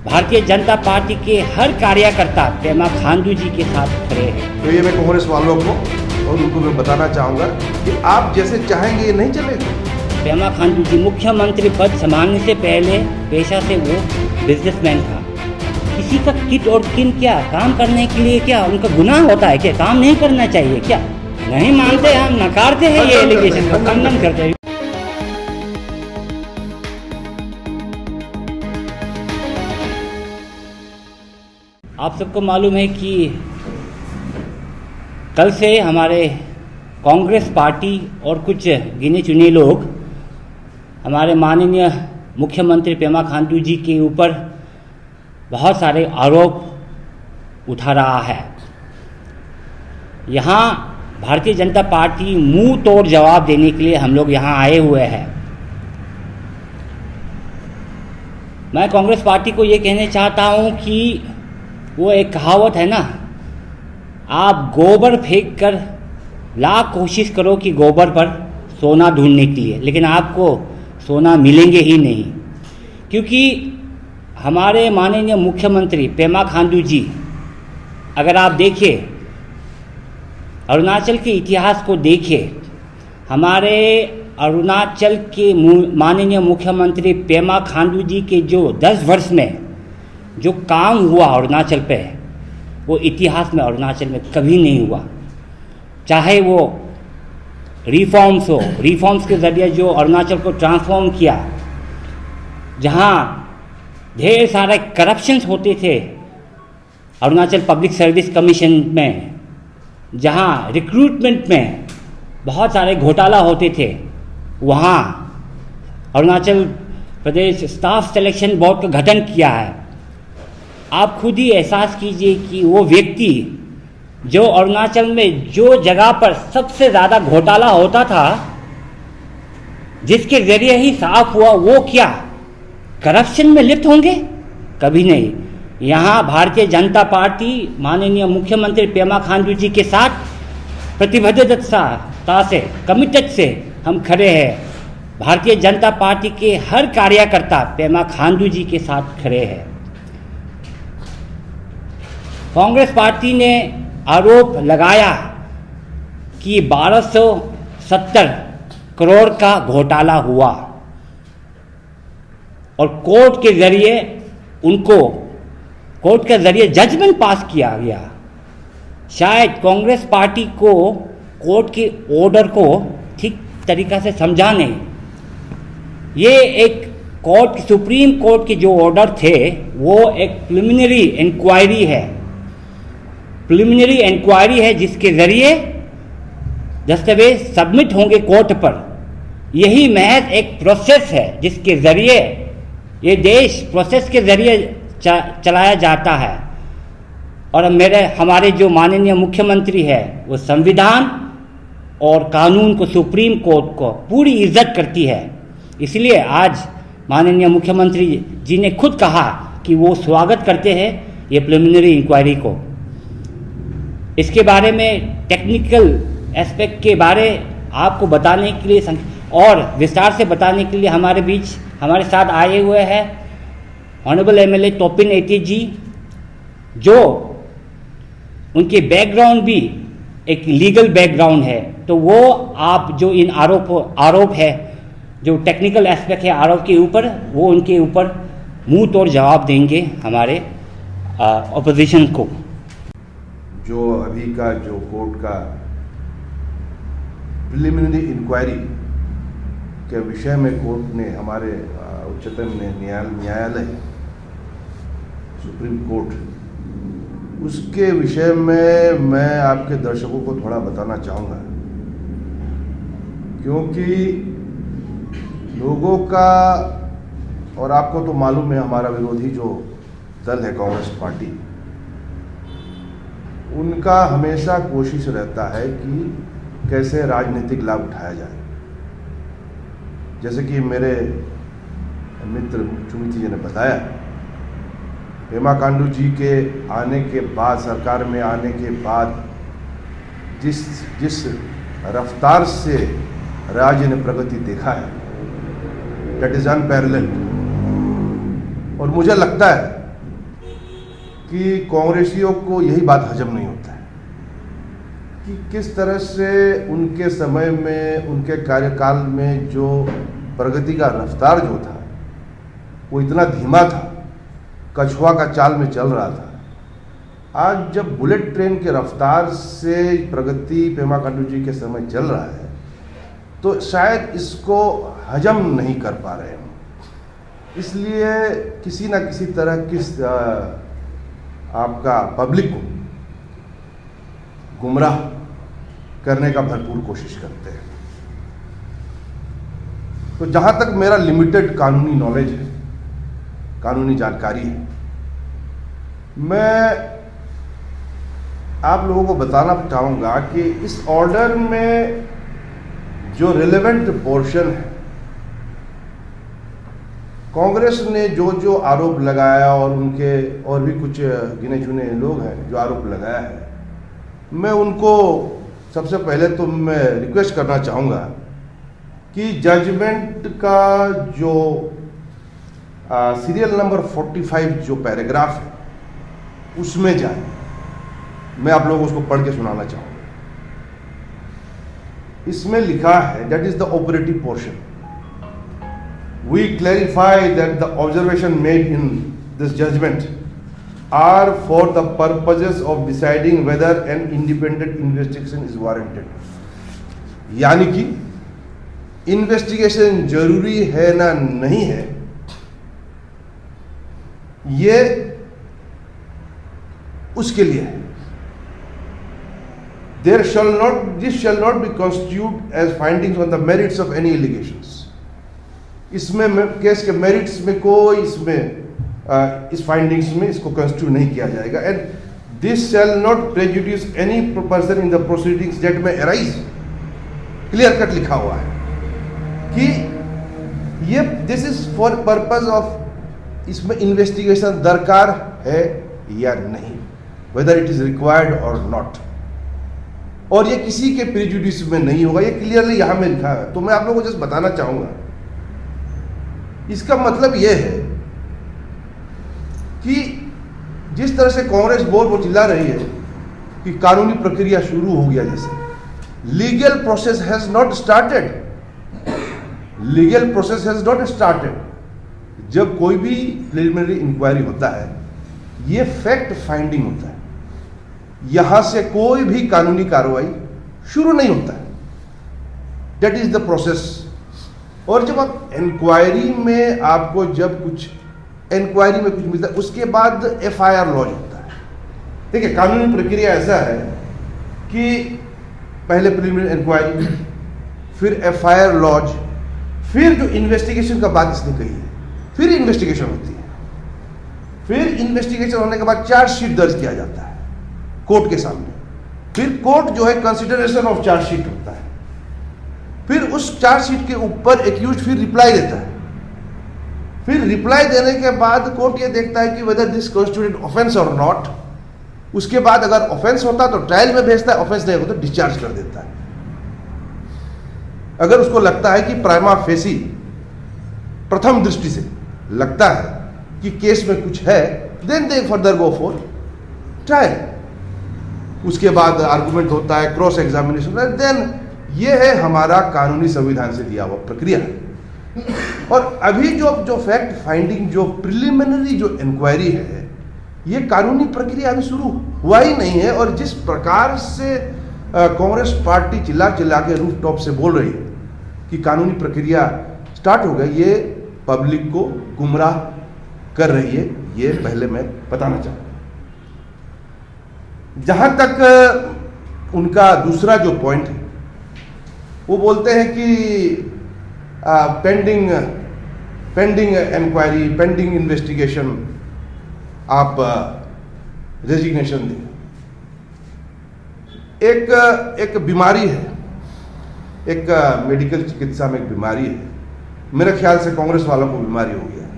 Bharatiya Janata party के हर कार्यकर्ता पेमा खांडू जी के साथ खड़े हैं। तो ये मैं कांग्रेस वालों को और उनको मैं बताना चाहूँगा कि आप जैसे चाहेंगे ये नहीं चलेगा। पेमा खांडू जी मुख्यमंत्री पद संभालने से पहले पेशा से वो बिजनेसमैन था। किसी का किट और किन क्या काम करने के लिए क्या उनका गुनाह होता है क्या? काम नहीं करना चाहिए क्या? नहीं मानते, हम नकारते हैं ये एलिगेशन को, खंडन करते हैं। आप सबको मालूम है कि कल से हमारे कांग्रेस पार्टी और कुछ गिने चुने लोग हमारे माननीय मुख्यमंत्री पेमा खांडू जी के ऊपर बहुत सारे आरोप उठा रहा है। यहाँ भारतीय जनता पार्टी मुंह तोड़ जवाब देने के लिए हम लोग यहाँ आए हुए हैं। मैं कांग्रेस पार्टी को ये कहना चाहता हूँ कि वो एक कहावत है ना, आप गोबर फेंक कर लाख कोशिश करो कि गोबर पर सोना ढूंढने के लिए, लेकिन आपको सोना मिलेंगे ही नहीं। क्योंकि हमारे माननीय मुख्यमंत्री पेमा खांडू जी, अगर आप देखिए अरुणाचल के इतिहास को देखिए, हमारे अरुणाचल के माननीय मुख्यमंत्री पेमा खांडू जी के जो 10 वर्ष में जो काम हुआ अरुणाचल पे, वो इतिहास में अरुणाचल में कभी नहीं हुआ। चाहे वो रिफॉर्म्स हो, रिफॉर्म्स के ज़रिए जो अरुणाचल को ट्रांसफॉर्म किया, जहाँ ढेर सारे करप्शंस होते थे अरुणाचल पब्लिक सर्विस कमीशन में, जहाँ रिक्रूटमेंट में बहुत सारे घोटाला होते थे, वहाँ Arunachal Pradesh staff selection board का गठन किया है। आप खुद ही एहसास कीजिए कि वो व्यक्ति जो अरुणाचल में जो जगह पर सबसे ज़्यादा घोटाला होता था, जिसके ज़रिए ही साफ हुआ, वो क्या करप्शन में लिप्त होंगे? कभी नहीं। यहाँ भारतीय जनता पार्टी माननीय मुख्यमंत्री पेमा खांडू जी के साथ प्रतिबद्धता से, कमिटेड से हम खड़े हैं। भारतीय जनता पार्टी के हर कार्यकर्ता पेमा खांडू जी के साथ खड़े हैं। कांग्रेस पार्टी ने आरोप लगाया कि 1270 करोड़ का घोटाला हुआ और कोर्ट के जरिए जजमेंट पास किया गया। शायद कांग्रेस पार्टी को कोर्ट के ऑर्डर को ठीक तरीका से समझा नहीं। ये एक सुप्रीम कोर्ट के जो ऑर्डर थे, वो एक प्रिलिमिनरी इंक्वायरी है, जिसके ज़रिए दस्तावेज सबमिट होंगे कोर्ट पर। यही महज एक प्रोसेस है जिसके ज़रिए ये देश प्रोसेस के ज़रिए चलाया जाता है। और हमारे जो माननीय मुख्यमंत्री है, वो संविधान और कानून को, सुप्रीम कोर्ट को पूरी इज्जत करती है। इसलिए आज माननीय मुख्यमंत्री जी ने खुद कहा कि वो स्वागत करते हैं ये प्रिलिमिनरी इंक्वायरी को। इसके बारे में टेक्निकल एस्पेक्ट के बारे आपको बताने के लिए और विस्तार से बताने के लिए हमारे साथ आए हुए हैं ऑनरेबल एमएलए तोपिन एटी जी, जो उनके बैकग्राउंड भी एक लीगल बैकग्राउंड है। तो वो आप जो इन आरोप है, जो टेक्निकल एस्पेक्ट है आरोप के ऊपर, वो उनके ऊपर मुंह तोड़ जवाब देंगे हमारे ऑपोजिशन को। जो अभी का जो कोर्ट का प्रिलिमिनरी इंक्वायरी के विषय में कोर्ट ने, हमारे उच्चतम न्यायालय सुप्रीम कोर्ट, उसके विषय में मैं आपके दर्शकों को थोड़ा बताना चाहूँगा, क्योंकि लोगों का, और आपको तो मालूम है हमारा विरोधी जो दल है कांग्रेस पार्टी, उनका हमेशा कोशिश रहता है कि कैसे राजनीतिक लाभ उठाया जाए। जैसे कि मेरे मित्र मुख्यमंत्री जी ने बताया, पेमा खांडू जी के आने के बाद, सरकार में आने के बाद जिस रफ्तार से राज्य ने प्रगति देखा है, दैट इज अनपैरेलल्ड। और मुझे लगता है कि कांग्रेसियों को यही बात हजम नहीं होता है कि किस तरह से उनके समय में, उनके कार्यकाल में जो प्रगति का रफ्तार जो था वो इतना धीमा था, कछुआ का चाल में चल रहा था। आज जब बुलेट ट्रेन के रफ्तार से प्रगति पेमा खांडू जी के समय चल रहा है तो शायद इसको हजम नहीं कर पा रहे हैं। इसलिए किसी ना किसी तरह आपका पब्लिक को गुमराह करने का भरपूर कोशिश करते हैं। तो जहां तक मेरा लिमिटेड कानूनी नॉलेज है, कानूनी जानकारी है, मैं आप लोगों को बताना चाहूँगा कि इस ऑर्डर में जो रिलेवेंट पोर्शन है, कांग्रेस ने जो जो आरोप लगाया और उनके और भी कुछ गिने चुने लोग हैं जो आरोप लगाया है, मैं उनको सबसे पहले तो मैं रिक्वेस्ट करना चाहूँगा कि जजमेंट का जो सीरियल नंबर 45 जो पैराग्राफ है उसमें जाए। मैं आप लोगों को उसको पढ़ के सुनाना चाहूँगा। इसमें लिखा है, that is the operative portion. We clarify that the observation made in this judgment are for the purposes of deciding whether an independent investigation is warranted. यानी कि इन्वेस्टिगेशन जरूरी है ना नहीं है, ये उसके लिए है। This shall not be constituted as findings on the merits of any allegations. इसमें केस के मेरिट्स में कोई इस फाइंडिंग्स में इसको कंस्टिट्यूट नहीं किया जाएगा। And this shall not prejudice any person in the proceedings that में अराइज। क्लियर कट लिखा हुआ है कि ये this is for purpose of, इसमें इन्वेस्टिगेशन दरकार है या नहीं, वेदर इट इज रिक्वायर्ड और नॉट, और ये किसी के प्रेजुडिस में नहीं होगा। ये क्लियरली यहां में लिखा है। तो मैं आप लोगों को जस्ट बताना चाहूंगा, इसका मतलब यह है कि जिस तरह से कांग्रेस बोल वो चिल्ला रही है कि कानूनी प्रक्रिया शुरू हो गया, जैसे legal process has not started, legal process has not started. जब कोई भी प्रिलिमिनरी इंक्वायरी होता है, ये फैक्ट फाइंडिंग होता है, यहां से कोई भी कानूनी कार्रवाई शुरू नहीं होता है। That is the process. और जब आप इंक्वायरी में, आपको जब कुछ इंक्वायरी में कुछ मिलता है, उसके बाद एफआईआर लॉन्च होता है। देखिए, कानूनी प्रक्रिया ऐसा है कि पहले प्रिलिमिनरी इंक्वायरी, फिर एफआईआर लॉन्च, फिर जो इन्वेस्टिगेशन का बात इसने कही है, फिर इन्वेस्टिगेशन होती है, फिर इन्वेस्टिगेशन होने के बाद चार्जशीट दर्ज किया जाता है कोर्ट के सामने, फिर कोर्ट जो है कंसिडरेशन ऑफ चार्जशीट होता है, फिर उस चार्जशीट के ऊपर एक्यूज्ड फिर रिप्लाई देता है, फिर रिप्लाई देने के बाद कोर्ट ये देखता है कि वेदर दिस कॉन्स्टिट्यूटेड ऑफेंस और नॉट। उसके बाद अगर ऑफेंस होता तो ट्रायल में भेजता है, ऑफेंस नहीं होता तो डिस्चार्ज कर देता है। अगर उसको लगता है कि प्राइमा फेसी, प्रथम दृष्टि से लगता है कि केस में कुछ है, then they further go for trial. उसके बाद आर्गुमेंट होता है, क्रॉस एग्जामिनेशन, देन ये है हमारा कानूनी संविधान से दिया हुआ प्रक्रिया। और अभी जो फैक्ट फाइंडिंग, जो प्रिलिमिनरी जो इंक्वायरी है, ये कानूनी प्रक्रिया अभी शुरू हुआ ही नहीं है। और जिस प्रकार से कांग्रेस पार्टी चिल्ला चिल्ला के रूफ टॉप से बोल रही है कि कानूनी प्रक्रिया स्टार्ट हो गई, ये पब्लिक को गुमराह कर रही है। ये पहले मैं बताना चाहूँगा। जहां तक उनका दूसरा जो पॉइंट है, वो बोलते हैं कि पेंडिंग इंक्वायरी, पेंडिंग इन्वेस्टिगेशन, आप रेजिग्नेशन दें। एक बीमारी है, एक मेडिकल चिकित्सा में एक बीमारी है, मेरे ख्याल से कांग्रेस वालों को बीमारी हो गया है।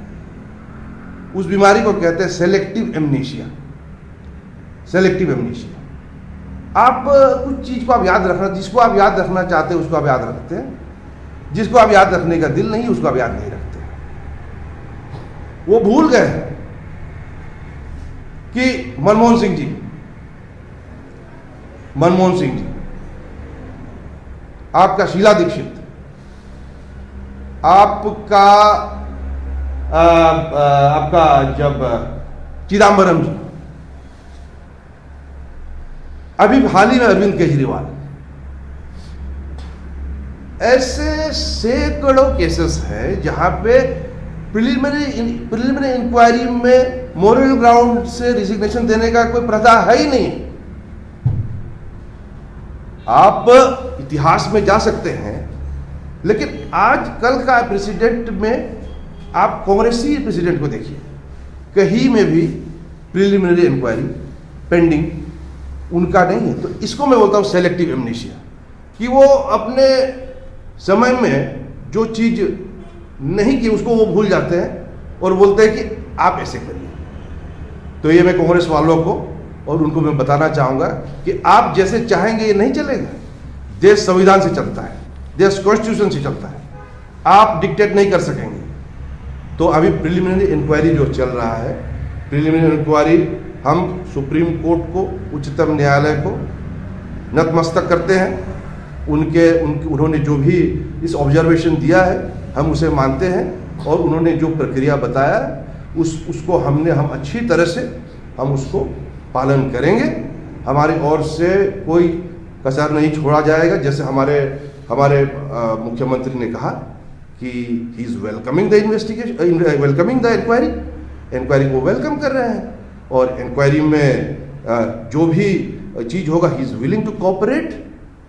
उस बीमारी को कहते हैं सेलेक्टिव एमनीशिया। सेलेक्टिव एमनीशिया, आप कुछ चीज को आप याद रखना, जिसको आप याद रखना चाहते हैं उसको आप याद रखते हैं, जिसको आप याद रखने का दिल नहीं उसको आप याद नहीं रखते। वो भूल गए कि मनमोहन सिंह जी, आपका शीला दीक्षित, आपका जब चिदम्बरम जी, अभी हाल ही में अरविंद केजरीवाल, ऐसे सैकड़ों केसेस हैं जहां पे प्रिलिमिनरी इंक्वायरी में मोरल ग्राउंड से रिजिग्नेशन देने का कोई प्रथा है ही नहीं। आप इतिहास में जा सकते हैं, लेकिन आज कल का प्रेसिडेंट में आप कांग्रेसी प्रेसिडेंट को देखिए, कहीं में भी प्रिलिमिनरी इंक्वायरी पेंडिंग उनका नहीं है। तो इसको मैं बोलता हूं सेलेक्टिव एमनेशिया, कि वो अपने समय में जो चीज नहीं की उसको वो भूल जाते हैं और बोलते हैं कि आप ऐसे करिए। तो ये मैं कांग्रेस वालों को और उनको मैं बताना चाहूंगा कि आप जैसे चाहेंगे ये नहीं चलेगा। देश संविधान से चलता है, देश कॉन्स्टिट्यूशन से चलता है, आप डिक्टेट नहीं कर सकेंगे। तो अभी प्रिलिमिनरी इंक्वायरी जो चल रहा है, प्रिलिमिनरी इंक्वायरी हम सुप्रीम कोर्ट को, उच्चतम न्यायालय को नतमस्तक करते हैं। उन्होंने जो भी इस ऑब्जर्वेशन दिया है हम उसे मानते हैं, और उन्होंने जो प्रक्रिया बताया उसको हम अच्छी तरह से हम उसको पालन करेंगे। हमारी ओर से कोई कसर नहीं छोड़ा जाएगा। जैसे हमारे मुख्यमंत्री ने कहा कि he is welcoming the welcoming the inquiry को वेलकम कर रहे हैं, और इंक्वायरी में जो भी चीज होगा he is willing to cooperate.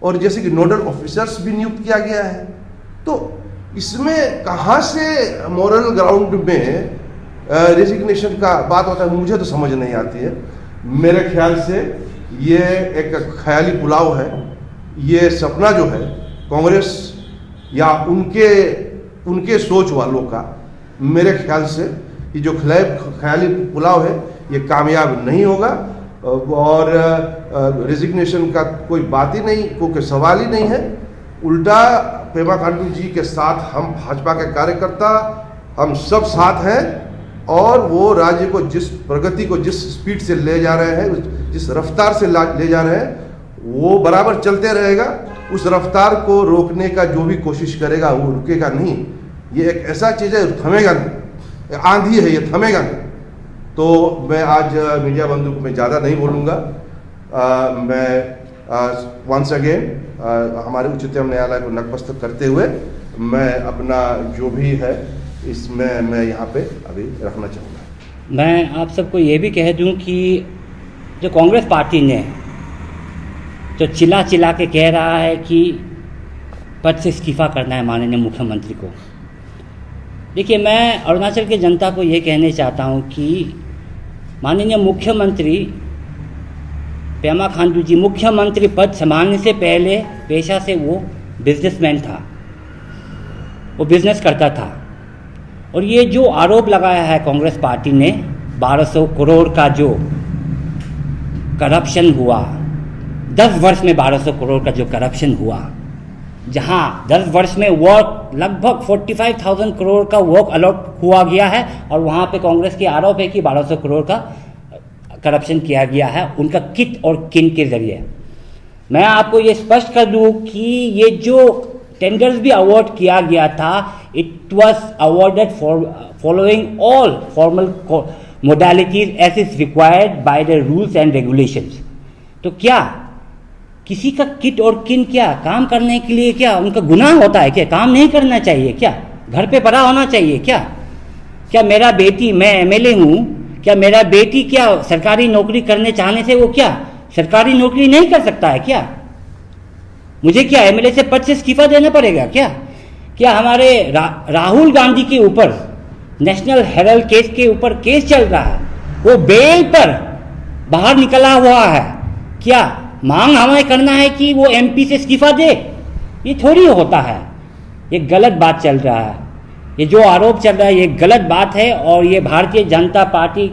और जैसे कि नोडल ऑफिसर्स भी नियुक्त किया गया है। तो इसमें कहाँ से मोरल ग्राउंड में रेजिग्नेशन का बात होता है, मुझे तो समझ नहीं आती है। मेरे ख्याल से ये एक ख्याली पुलाव है। ये सपना जो है कांग्रेस या उनके सोच वालों का, मेरे ख्याल से ये जो ख्याली पुलाव है ये कामयाब नहीं होगा। और रेजिग्नेशन का कोई बात ही नहीं, कोई सवाल ही नहीं है। उल्टा पेमा खांडू जी के साथ हम भाजपा के कार्यकर्ता हम सब साथ हैं, और वो राज्य को जिस प्रगति को जिस स्पीड से ले जा रहे हैं, जिस रफ्तार से ले जा रहे हैं, वो बराबर चलते रहेगा। उस रफ्तार को रोकने का जो भी कोशिश करेगा वो रुकेगा नहीं। ये एक ऐसा चीज़ है, थमेगा नहीं, आंधी है, ये थमेगा नहीं। तो मैं आज मीडिया बंधु को मैं ज़्यादा नहीं बोलूँगा। मैं वंस अगेन हमारे उच्चतम न्यायालय को नतमस्तक करते हुए मैं अपना जो भी है इसमें मैं यहाँ पे अभी रखना चाहूँगा। मैं आप सबको ये भी कह दूँ कि जो कांग्रेस पार्टी ने जो चिल्ला चिल्ला के कह रहा है कि पद से इस्तीफा करना है माननीय मुख्यमंत्री को, देखिए मैं अरुणाचल की जनता को ये कहने चाहता हूँ कि माननीय मुख्यमंत्री पेमा खांडू जी मुख्यमंत्री पद संभालने से पहले पेशा से वो बिजनेसमैन था, वो बिजनेस करता था। और ये जो आरोप लगाया है कांग्रेस पार्टी ने 1200 करोड़ का जो करप्शन हुआ, 10 वर्ष में 1200 करोड़ का जो करप्शन हुआ, जहां 10 वर्ष में वर्क लगभग 45,000 करोड़ का वर्क अलॉट हुआ गया है, और वहां पे कांग्रेस के आरोप है कि 1200 करोड़ का करप्शन किया गया है उनका किट और किन के जरिए। मैं आपको ये स्पष्ट कर दूं कि ये जो टेंडर्स भी अवार्ड किया गया था, it was awarded following all formal modalities as is required by the rules and regulations. तो क्या किसी का किट और किन क्या काम करने के लिए क्या उनका गुनाह होता है? क्या काम नहीं करना चाहिए? क्या घर पे पड़ा होना चाहिए? क्या मेरा बेटी, मैं एमएलए हूं, क्या मेरा बेटी क्या सरकारी नौकरी करने चाहने से वो क्या सरकारी नौकरी नहीं कर सकता है? क्या मुझे क्या एमएलए से पद से इस्तीफा देना पड़ेगा? क्या हमारे राहुल गांधी के ऊपर नेशनल हेराल्ड केस के ऊपर केस चल रहा है, वो बेल पर बाहर निकला हुआ है, क्या मांग हमें करना है कि वो एमपी से इस्तीफा दे? ये थोड़ी होता है। ये गलत बात चल रहा है, ये जो आरोप चल रहा है ये गलत बात है, और ये भारतीय जनता पार्टी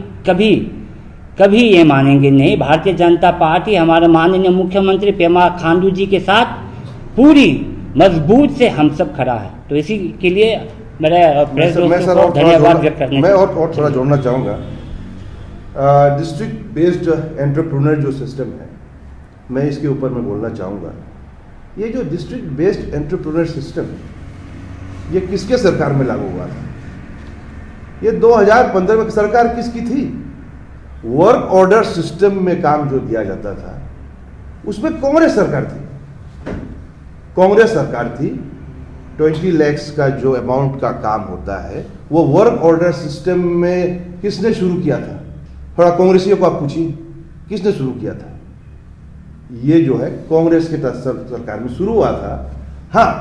कभी ये मानेंगे नहीं। भारतीय जनता पार्टी हमारे माननीय मुख्यमंत्री पेमा खांडू जी के साथ पूरी मजबूत से हम सब खड़ा है। तो इसी के लिए मेरे प्रेस दोस्तों को धन्यवाद व्यक्त करने मैं और थोड़ा जोड़ना चाहूँगा डिस्ट्रिक्ट बेस्ड एंटरप्रेन्योर जो सिस्टम है, मैं इसके ऊपर मैं बोलना चाहूँगा। ये जो डिस्ट्रिक्ट बेस्ड एंटरप्रेन्योर सिस्टम है, ये किसके सरकार में लागू हुआ था? ये 2015 में सरकार किसकी थी? वर्क ऑर्डर सिस्टम में काम जो दिया जाता था उसमें कांग्रेस सरकार थी। कांग्रेस सरकार थी। 20 lakhs का जो अमाउंट का काम होता है वो वर्क ऑर्डर सिस्टम में किसने शुरू किया था? थोड़ा कांग्रेसियों को आप पूछिए, किसने शुरू किया था? ये जो है कांग्रेस के सरकार में शुरू हुआ था। हाँ,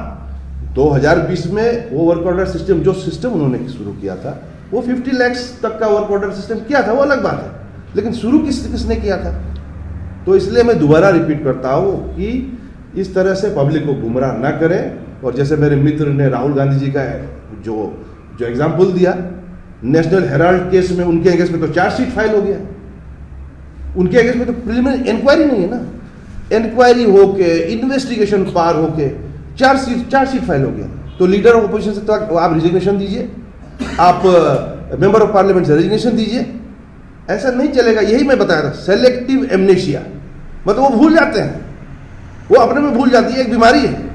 2020 में वो वर्क ऑर्डर सिस्टम, जो सिस्टम उन्होंने शुरू किया था वो 50 lakhs तक का वर्क ऑर्डर सिस्टम किया था, वो अलग बात है, लेकिन शुरू किसने किया था? तो इसलिए मैं दोबारा रिपीट करता हूँ कि इस तरह से पब्लिक को गुमराह ना करें। और जैसे मेरे मित्र ने राहुल गांधी जी का जो एग्जाम्पल दिया, नेशनल हेराल्ड केस में उनके अगेंस्ट में तो चार्जशीट फाइल हो गया। उनके अगेंस्ट में तो प्रिलिमिनरी इंक्वायरी नहीं है ना, इंक्वायरी होके इन्वेस्टिगेशन पार होके चार्जशीट फाइल हो गया। तो लीडर ऑफ अपोजिशन से तो आप रिजिग्नेशन दीजिए, आप मेंबर ऑफ पार्लियामेंट से रेजिग्नेशन दीजिए, ऐसा नहीं चलेगा। यही मैं बताया था, सेलेक्टिव एमनेशिया, मतलब वो भूल जाते हैं, वो अपने में भूल जाती है, एक बीमारी है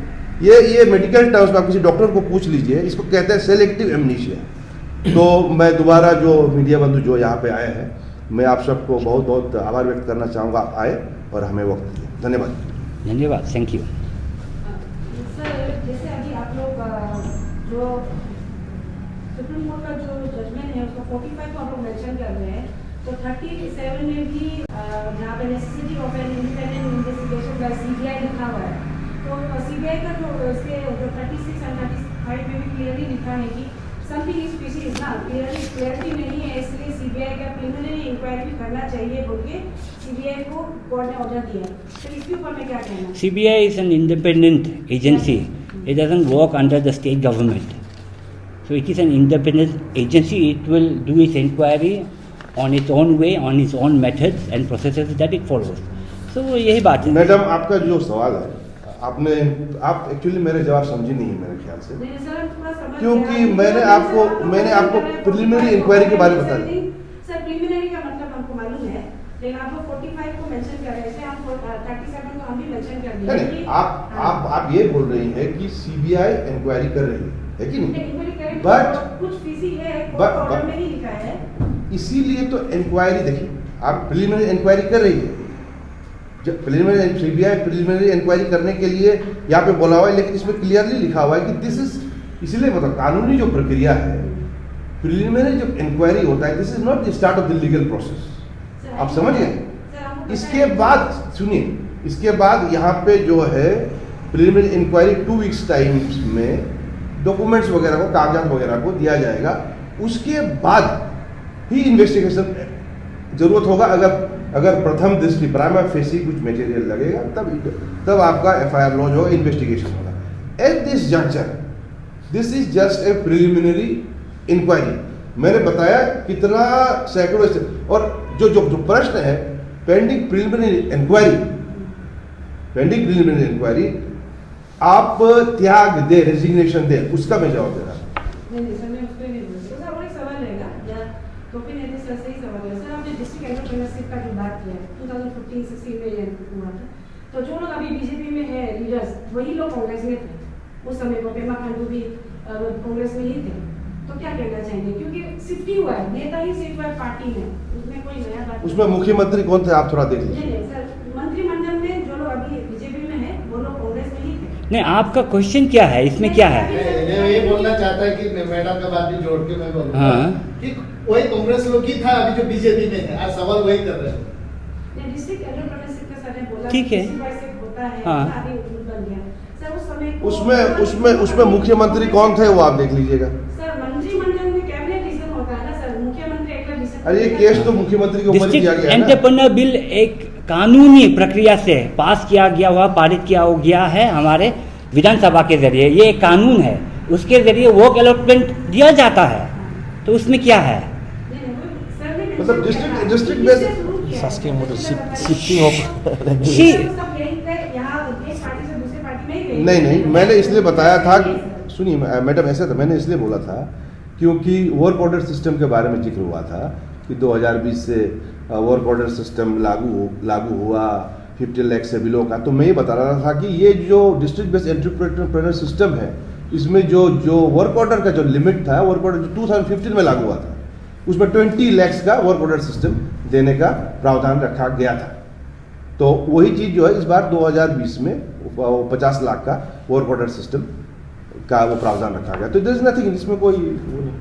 ये मेडिकल टर्म्स में आप किसी डॉक्टर को पूछ लीजिए, इसको कहते हैं सेलेक्टिव एमनेशिया। तो मैं दोबारा जो मीडिया बंधु जो यहाँ पे आए हैं, मैं आप सबको बहुत बहुत आभार व्यक्त करना चाहूँगा, आप आए और हमें वक्त दिया। धन्यवाद। धन्यवाद, थैंक यू। सर, जैसे अभी आप लोग जो सुप्रीम कोर्ट का जो जजमेंट है उसका 45 को आप लोग मेंशन कर रहे हैं, तो 37 में भी जहाँ पे necessity of an independent investigation by CBI लिखा हुआ है, तो सीबीआई का जो इसके जो 36 और 35 में भी क्लियरली लिखा है कि समथिंग इज फिशी इज ना क्लियरिटी नहीं है, इसलिए सीबीआई का प्रिलिमिनरी इंक्वायरी करना चाहिए बोल के सीबीआई को कोर्ट ने ऑर्डर दिया। तो इसके ऊपर में क्या कहना है? CBI is an independent agency, it doesn't work under the state government, so it is an independent agency. It will do its inquiry on its own way, on its own methods and processes that it follows. So यही बात है। Madam, आपका जो सवाल है, आप actually मेरे जवाब समझी नहीं है मेरे ख्याल से, क्योंकि मैंने आपको प्रिलिमिनरी इंक्वायरी के बारे में बताया। सर, प्रिलिमिनरी का मतलब हमको मालूम है, लेकिन आप लोग 45 को मेंशन कर रहे हैं, हम 37 को हम भी मेंशन कर दिए। नहीं, आप ये बोल रही हैं कि सीबीआई इंक्वायरी कर रही है कि नहीं? बट कुछ फीसी है, ऑर्डर में ही लिखा है, इसीलिए तो इंक्वायरी, देखिए आप प्रिलिमिनरी इंक्वायरी कर रही है, जब प्रिलिमिनरी सीबीआई प्रिलिमिनरी इंक्वायरी करने के लिए यहाँ पे बोला हुआ है, लेकिन इसमें क्लियरली लिखा हुआ है कि दिस इज, इसलिए मतलब कानूनी जो प्रक्रिया है, प्रिलिमिनरी जब इंक्वायरी होता है, this is not the start of the legal process. आप समझ गए? इसके बाद सुनिए, इसके बाद यहाँ पे जो है प्रिलिमिनरी इंक्वायरी 2 weeks टाइम में डॉक्यूमेंट्स वगैरह को, कागजात वगैरह को दिया जाएगा, उसके बाद ही इन्वेस्टिगेशन जरूरत होगा। अगर प्रथम दृष्टि प्राइमा फेसी कुछ मटेरियल लगेगा, तब आपका एफआईआर लॉन्च होगा, इन्वेस्टिगेशन होगा। At this juncture this is just a preliminary inquiry. मैंने बताया कितना सैकड़ों, और जो प्रश्न है पेंडिंग प्रिलिमिनरी इंक्वायरी, आप त्याग दे, रेजिग्नेशन दे, उसका मैं जवाब दे रहा हूँ। नहीं सर, मैं उस पे नहीं बोल रही। सर, और एक सवाल रहेगा, या तो फिर नहीं सर, सही सवाल है। सर, आपने डिस्ट्रिक्ट एंटरप्रेन्योरशिप का जो बात किया है 2015-16 में ये हुआ था, तो जो लोग अभी बीजेपी में है लीडर्स, वही लोग कांग्रेस में थे उस समय को, पेमा खांडू भी कांग्रेस में ही थे, तो क्या कहना चाहेंगे? क्योंकि शिफ्ट ही हुआ है, नेता ही शिफ्ट हुआ है पार्टी में, उसमें कोई नया बात। उसमें मुख्यमंत्री कौन थे, आप थोड़ा देख लीजिए। नहीं सर, मंत्रिमंडल में जो लोग अभी बीजेपी में है वो लोग कांग्रेस में ही थे। नहीं, आपका क्वेश्चन क्या है, इसमें क्या है? मैं ये बोलना चाहता है कि मैडम का बात भी जोड़ के मैं बोलूँगा, हाँ, कि वही कांग्रेस लोग ही था अभी जो बीजेपी में है, आज सवाल वही कर रहे हैं। डिस्ट्रिक्ट एंटरप्रेन्योरशिप का सर ने बोला, ठीक है, होता है, हाँ, आदि बन गया सर उस समय। उसमें मुख्यमंत्री कौन थे वो आप देख लीजिएगा। सर, मंत्रिमंडल में कैबिनेट डिसीजन होता है ना सर, मुख्यमंत्री एक डिसीजन। अरे ये केस तो मुख्यमंत्री के ऊपर ही किया गया है ना। एंटरप्रेन्योर बिल एक कानूनी प्रक्रिया से पास किया गया हुआ, पारित किया गया है हमारे विधानसभा के जरिए। ये एक कानून है, उसके जरिए वर्क अलॉटमेंट दिया जाता है, तो उसमें क्या है? मतलब डिस्ट्रिक्ट बेस्ड शासकीय मोटर शिफ्टिंग ऑफ नहीं, मैंने इसलिए बताया था, सुनिए मैडम, ऐसा था, मैंने इसलिए बोला था क्योंकि वर्क ऑर्डर सिस्टम के बारे में जिक्र हुआ था, कि 2020 से वर्क ऑर्डर सिस्टम लागू हुआ 50 लाख से बिलो का। तो मैं ये बता रहा था कि ये जो डिस्ट्रिक्ट बेस्ड एंटरप्रेन्योर सिस्टम है, इसमें जो वर्क ऑर्डर का जो लिमिट था, वर्क ऑर्डर जो 2015 में लागू हुआ था, उसमें 20 लाख का वर्क ऑर्डर सिस्टम देने का प्रावधान रखा गया था। तो वही चीज़ जो है इस बार 2020 में 50 लाख का वर्क ऑर्डर सिस्टम का वो प्रावधान रखा गया। तो देयर इज नथिंग, इसमें कोई वो नहीं।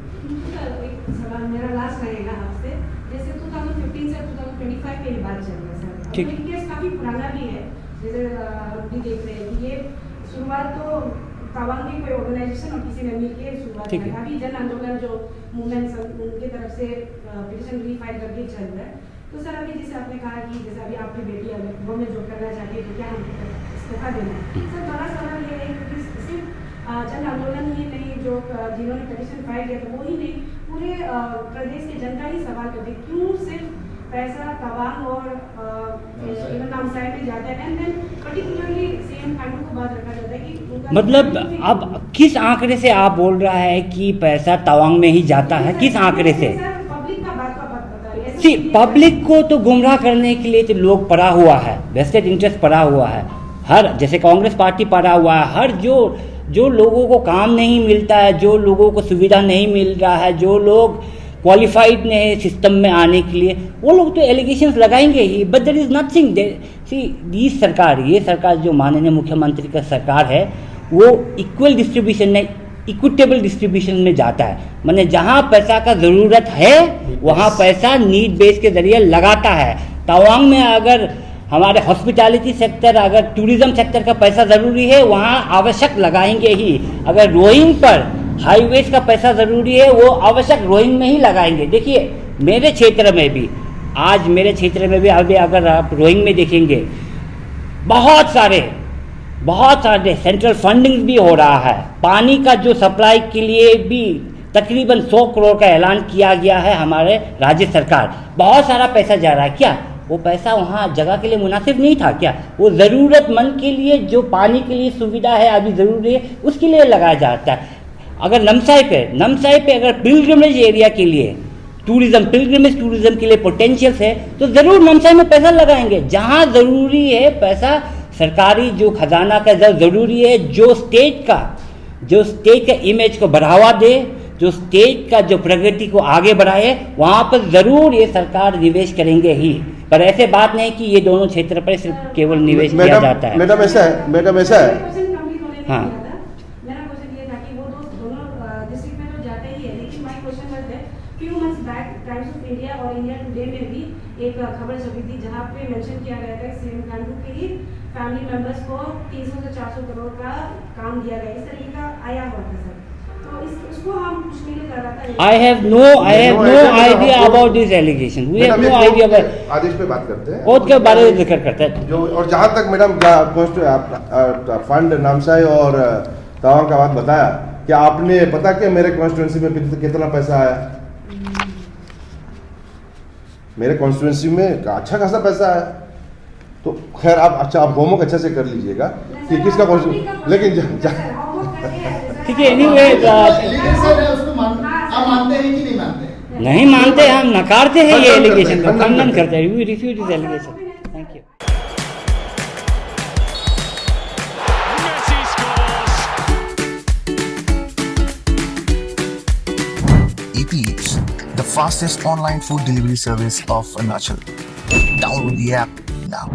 एक सवाल मेरा लास्ट रहेगा आपसे, जैसे 2015 से 2025 पे ये बात चल रही है सर, ठीक। ये केस काफी पुराना भी है, जैसे हम भी देख रहे हैं कि ये शुरुआत तो तवांग की कोई ऑर्गेनाइजेशन और किसी ने मिलकर शुरुआत ठीक की, है। अभी जन आंदोलन जो मूवमेंट उनके तरफ से पिटीशन रीफाइल करके चल रहा है। तो सर अभी जैसे आपने कहा कि जैसे अभी आपकी बेटी अगर वो में जो करना चाहती है तो क्या हम इस्तीफा देना है। सर बड़ा सवाल ये है कि सिर्फ जन आंदोलन ही नहीं, जो जिन्होंने पिटीशन फाइल किया था वो ही नहीं, पूरे प्रदेश के जनता ही सवाल करते क्यों सिर्फ पैसा तवांग और इवन नामसाई में जाता है, and then particularly CM Khandu को बात रखा जाता है कि उनका मतलब अब किस आंकड़े से आप बोल रहा है कि पैसा तवांग में ही जाता है, किस आंकड़े से? पब्लिक का बात का बात बता रही है। सी पब्लिक को तो गुमराह करने के लिए तो लोग पड़ा हुआ है, वेस्टेड इंटरेस्ट पड़ा हुआ है, हर जैसे कांग्रेस पार्टी पड़ा हुआ है, हर जो लोगों को काम नहीं मिलता है, जो लोगों को सुविधा नहीं मिल रहा है, जो लोग क्वालिफाइड नहीं सिस्टम में आने के लिए, वो लोग तो एलिगेशंस लगाएंगे ही। बट देयर इज नथिंग, सी ये सरकार जो माननीय मुख्यमंत्री का सरकार है वो इक्वल डिस्ट्रीब्यूशन में, इक्विटेबल डिस्ट्रीब्यूशन में जाता है। माने जहाँ पैसा का ज़रूरत है वहाँ पैसा नीड बेस के जरिए लगाता है। तवांग में अगर हमारे हॉस्पिटैलिटी सेक्टर, अगर टूरिज्म सेक्टर का पैसा ज़रूरी है वहाँ आवश्यक लगाएंगे ही। अगर रोइंग पर हाईवेज का पैसा ज़रूरी है वो आवश्यक रोइंग में ही लगाएंगे। देखिए मेरे क्षेत्र में भी, आज मेरे क्षेत्र में भी अभी अगर आप रोइंग में देखेंगे बहुत सारे सेंट्रल फंडिंग भी हो रहा है। पानी का जो सप्लाई के लिए भी तकरीबन 100 करोड़ का ऐलान किया गया है हमारे राज्य सरकार, बहुत सारा पैसा जा रहा है। क्या वो पैसा वहाँ जगह के लिए मुनासिब नहीं था क्या? वो ज़रूरतमंद के लिए जो पानी के लिए सुविधा है अभी ज़रूरी है उसके लिए लगाया जाता है। अगर नमसाई पे अगर पिलग्रिमेज एरिया के लिए पिलग्रिमेज टूरिज्म के लिए पोटेंशियल है तो ज़रूर नमसाई में पैसा लगाएंगे। जहाँ ज़रूरी है पैसा, सरकारी जो खजाना का ज़रूरी है, जो स्टेट का इमेज को बढ़ावा दे, जो स्टेट का जो प्रगति को आगे बढ़ाए, वहाँ पर ज़रूर ये सरकार निवेश करेंगे ही। पर ऐसे बात नहीं कि ये दोनों क्षेत्र पर सिर्फ केवल निवेश किया जाता है। मैडम ऐसा है हाँ। मेरा क्वेश्चन ये था कि वो दोनों डिस्ट्रिक्ट में तो जाते ही है, लेकिन my question was that few months back times of India और इंडिया टुडे में भी एक खबर छपी थी जहाँ पे मेंशन किया गया था कि सीएम खांडू के ही फैमिली मेंबर्स को 300 से 400 करोड़ का काम दिया गया, इस तरीके का आया हुआ था सर। तो इसको हम कुछ नहीं कर रहा था। I have no idea about this allegation. We have no idea about आदेश पे बात करते हैं, ओथ के बारे में जिक्र करते हैं। जो और जहाँ तक मैडम फंड नामसाई और तवांग का बात बताया, क्या आपने पता क्या मेरे कॉन्स्टिट्यूंसी में कितना पैसा आया? मेरे कॉन्स्टिट्यूंसी में अच्छा खासा पैसा आया। तो खैर आप होमवर्क अच्छे से कर लीजिएगा कि किसका लेकिन ठीक है। एनीवे एलिगेशन है उसको आप मानते हैं कि नहीं मानते हैं? नहीं मानते, हम नकारते हैं ये एलिगेशन को, खंडन करते हैं। We refuse this allegation. Thank you. Eats, the fastest online food delivery service of Arunachal. Download the app now.